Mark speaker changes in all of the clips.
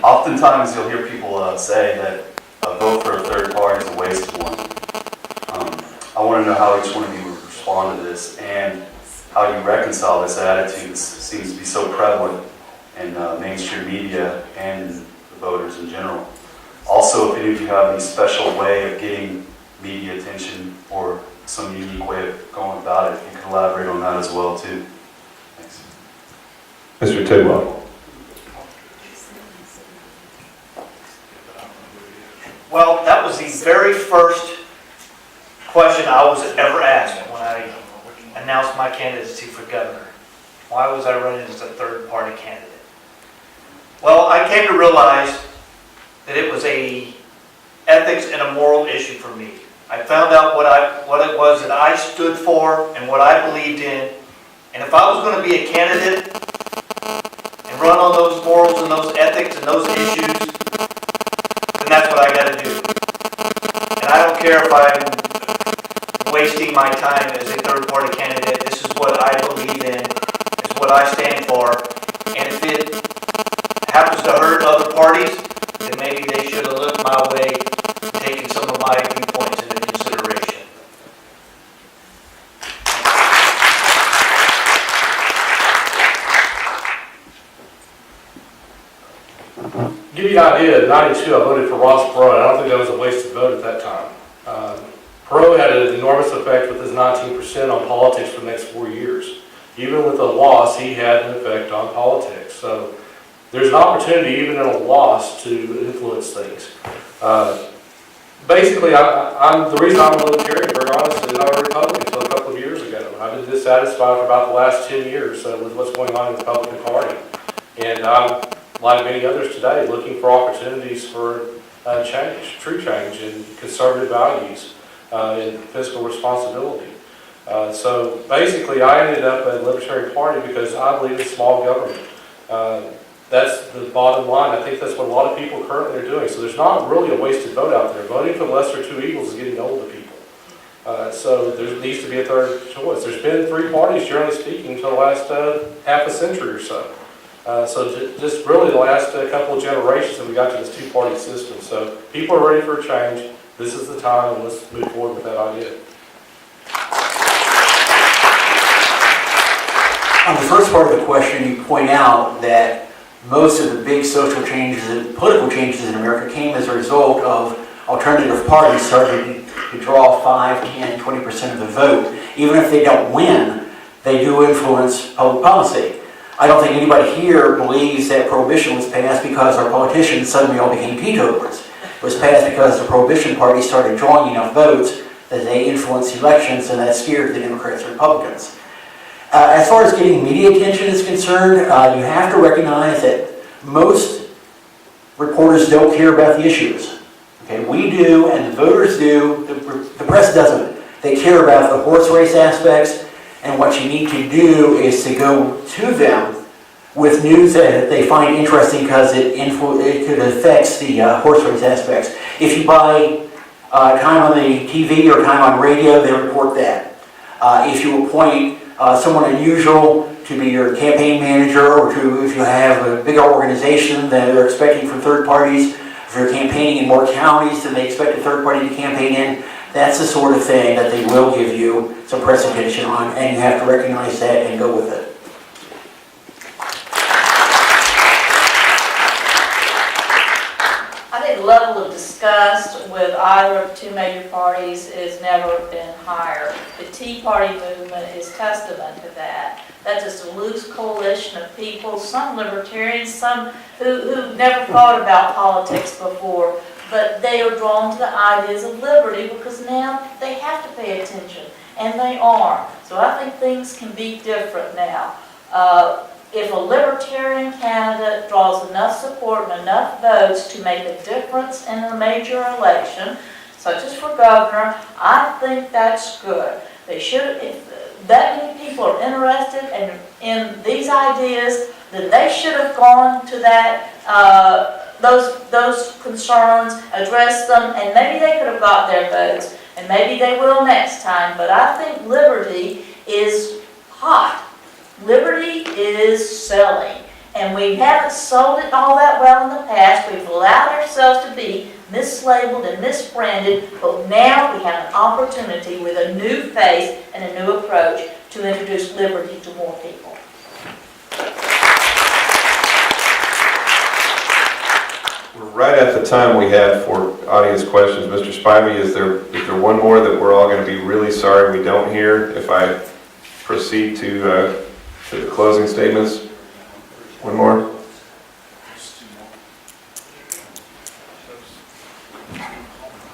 Speaker 1: Oftentimes you'll hear people say that a vote for a third party is a wasted one. I want to know how each one of you would respond to this and how you reconcile this attitude that seems to be so prevalent in mainstream media and in the voters in general. Also, if any of you have any special way of getting media attention or some unique way of going about it, you can elaborate on that as well too. Thanks.
Speaker 2: Mr. Tidwell.
Speaker 3: Well, that was the very first question I was ever asked when I announced my candidacy for governor. Why was I running as a third-party candidate? Well, I came to realize that it was a ethics and a moral issue for me. I found out what it was that I stood for and what I believed in. And if I was going to be a candidate and run on those morals and those ethics and those issues, then that's what I got to do. And I don't care if I'm wasting my time as a third-party candidate. This is what I believe in. It's what I stand for. And if it happens to hurt other parties, then maybe they should have looked my way, taken some of my viewpoints into consideration.
Speaker 4: To give you an idea, in '92 I voted for Ross Perot. I don't think that was a wasted vote at that time. Perot had an enormous effect with his 19% on politics for the next 4 years. Even with a loss, he had an effect on politics. So there's an opportunity, even in a loss, to influence things. Basically, the reason I'm a Libertarian, very honest, is not a Republican until a couple of years ago. I've been dissatisfied for about the last 10 years with what's going on in the Republican Party. And I'm, like many others today, looking for opportunities for change, true change, and conservative values and fiscal responsibility. So basically, I ended up at the Libertarian Party because I believe in small government. That's the bottom line. I think that's what a lot of people currently are doing. So there's not really a wasted vote out there. Voting for the lesser of two evils is getting old to people. So there needs to be a third choice. There's been three parties, generally speaking, for the last half a century or so. So just really the last couple of generations that we got to this two-party system. So people are ready for a change. This is the time, and let's move forward with that idea.
Speaker 5: On the first part of the question, you point out that most of the big social changes and political changes in America came as a result of alternative parties starting to draw 5, 10, 20% of the vote. Even if they don't win, they do influence public policy. I don't think anybody here believes that Prohibition was passed because our politicians suddenly all became teetotalers. It was passed because the Prohibition Party started drawing enough votes that they influenced elections, and that scared the Democrats and Republicans. As far as getting media attention is concerned, you have to recognize that most reporters don't care about the issues. Okay, we do, and the voters do. The press doesn't. They care about the horse race aspects, and what you need to do is to go to them with news that they find interesting because it affects the horse race aspects. If you buy time on the TV or time on radio, they report that. If you appoint someone unusual to be your campaign manager, or if you have a bigger organization that they're expecting from third parties, if you're campaigning in more counties than they expect a third party to campaign in, that's the sort of thing that they will give you some press attention on, and you have to recognize that and go with it.
Speaker 6: I think the level of disgust with either of two major parties has never been higher. The Tea Party movement is testament to that. That's just a loose coalition of people, some libertarians, some who never thought about politics before, but they are drawn to the ideas of liberty because now they have to pay attention, and they are. So I think things can be different now. If a libertarian candidate draws enough support and enough votes to make a difference in a major election, such as for governor, I think that's good. They should, if that many people are interested in these ideas, then they should have gone to that, those concerns, addressed them, and maybe they could have got their votes, and maybe they will next time. But I think liberty is hot. Liberty is selling, And we haven't sold it all that well in the past. We've allowed ourselves to be mislabeled and misbranded, but now we have an opportunity with a new face and a new approach to introduce liberty to more people.
Speaker 2: We're right at the time we had for audience questions. Mr. Spivey, is there one more that we're all going to be really sorry we don't hear if I proceed to the closing statements? One more?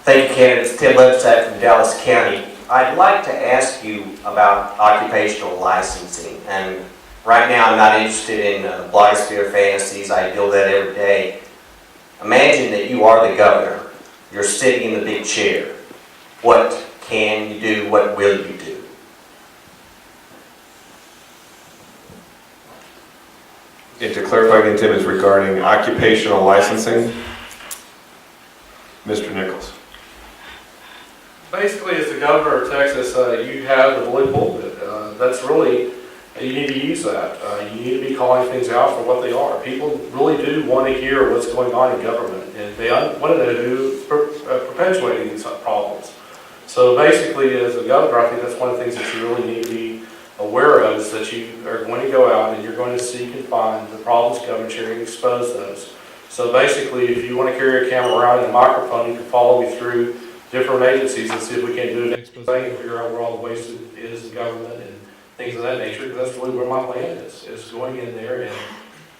Speaker 7: Thank you, candidates. Tim Lebsack from Dallas County. I'd like to ask you about occupational licensing. And right now, I'm not interested in blogosphere fantasies. I deal with that every day. Imagine that you are the governor. You're sitting in the big chair. What can you do? What will you do?
Speaker 2: And to clarify again, Tim, is regarding occupational licensing. Mr. Nichols.
Speaker 4: Basically, as the governor of Texas, you have the bully pulpit. That's really, you need to use that. You need to be calling things out for what they are. People really do want to hear what's going on in government, and they want to know who's perpetuating these problems. So basically, as a governor, I think that's one of the things that you really need to be aware of, is that you are going to go out and you're going to seek and find the problems government here and expose those. So basically, if you want to carry a camera around and a microphone, you can follow me through different agencies and see if we can't do an expose and figure out where all the waste is in government and things of that nature, because that's really where my plan is going in there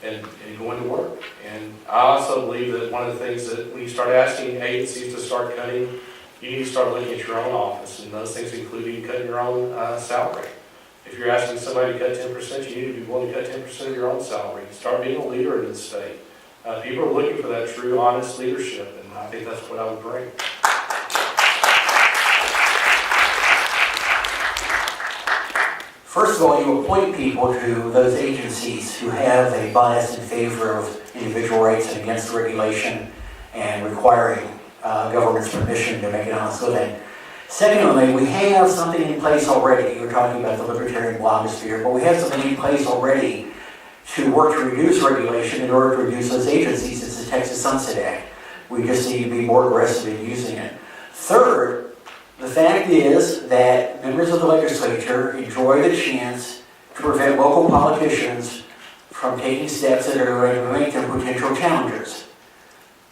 Speaker 4: and going to work. And I also believe that one of the things that when you start asking agencies to start cutting, you need to start looking at your own office, and those things including cutting your own salary. If you're asking somebody to cut 10%, you need to be willing to cut 10% of your own salary. Start being a leader in the state. People are looking for that true, honest leadership, and I think that's what I would bring.
Speaker 5: First of all, you appoint people to those agencies who have a bias in favor of individual rights and against regulation and requiring government's permission to make an honest living. Secondly, we have something in place already. You were talking about the libertarian blogosphere, but we have something in place already to work to reduce regulation in order to reduce those agencies. It's the Texas Sunset Act. We just need to be more aggressive in using it. Third, the fact is that members of the legislature enjoy the chance to prevent local politicians from taking steps that are going to make them potential challengers.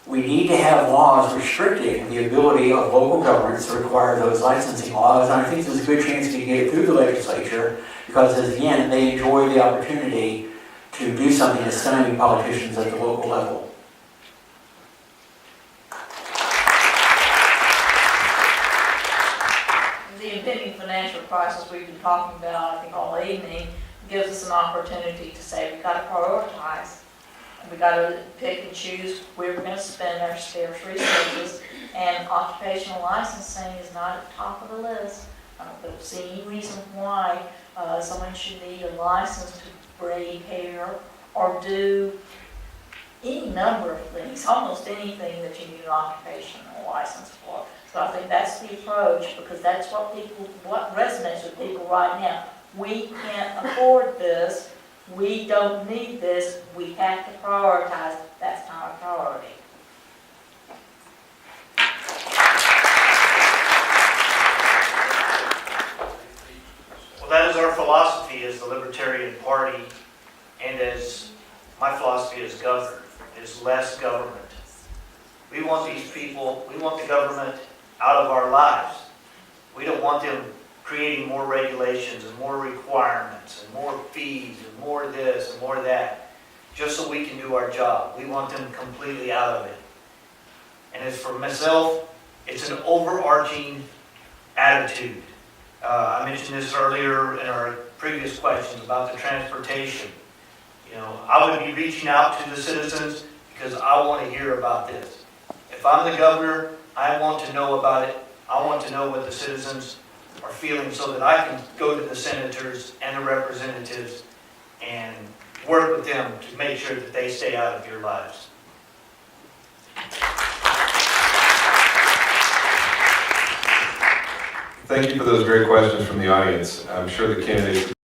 Speaker 5: We need to have laws restricting the ability of local governments to require those licensing laws, and I think there's a good chance to get it through the legislature because, again, they enjoy the opportunity to do something to stymie politicians at the local level.
Speaker 6: The impending financial crisis we've been talking about, I think, all evening, gives us an opportunity to say we've got to prioritize. We've got to pick and choose where we're going to spend our scarce resources, and occupational licensing is not at the top of the list. I don't see any reason why someone should need a license to braid hair or do any number of things, almost anything that you need an occupational license for. So I think that's the approach, because that's what resonates with people right now. We can't afford this. We don't need this. We have to prioritize. That's our priority.
Speaker 3: Well, that is our philosophy as the Libertarian Party, and as my philosophy as governor, is less government. We want these people, we want the government out of our lives. We don't want them creating more regulations and more requirements and more fees and more this and more that, just so we can do our job. We want them completely out of it. And as for myself, it's an overarching attitude. I mentioned this earlier in our previous questions about the transportation. You know, I would be reaching out to the citizens because I want to hear about this. If I'm the governor, I want to know about it. I want to know what the citizens are feeling so that I can go to the senators and the representatives and work with them to make sure that they stay out of your lives.
Speaker 2: Thank you for those great questions from the audience. I'm sure the candidates